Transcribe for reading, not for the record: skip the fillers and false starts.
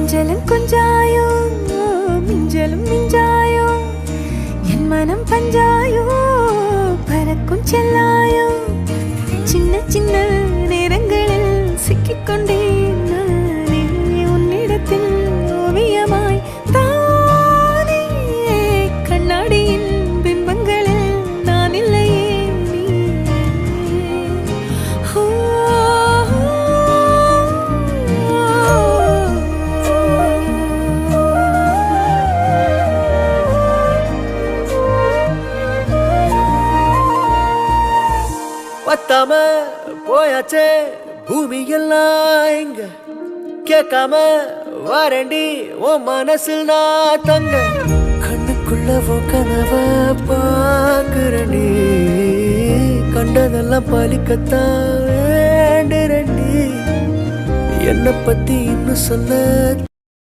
கொஞ்சலும் கொஞ்சாயோ மிஞ்சலும் மிஞ்சாயோ என் மனம் பஞ்சாயோ பறக்கும் செல்லாயோ சின்ன சின்ன நேரங்களில் சிக்கிக்கொண்டேன் நானே உன்னிடத்தில் ஓவியமாய் தானே கண்ணாடியின் பிம்பங்களில் நான் இல்லையே நீ பத்தாம போயாச்சே பூமி எல்லாம் இங்க கேட்காம வாரண்டி உன் மனசில் நான் தங்க கண்ணுக்குள்ள கனவ பாக்குறண்டி கண்டதெல்லாம் பலிக்கத்தான் வேண்டுறண்டி என்னை பத்தி இன்னும் சொல்ல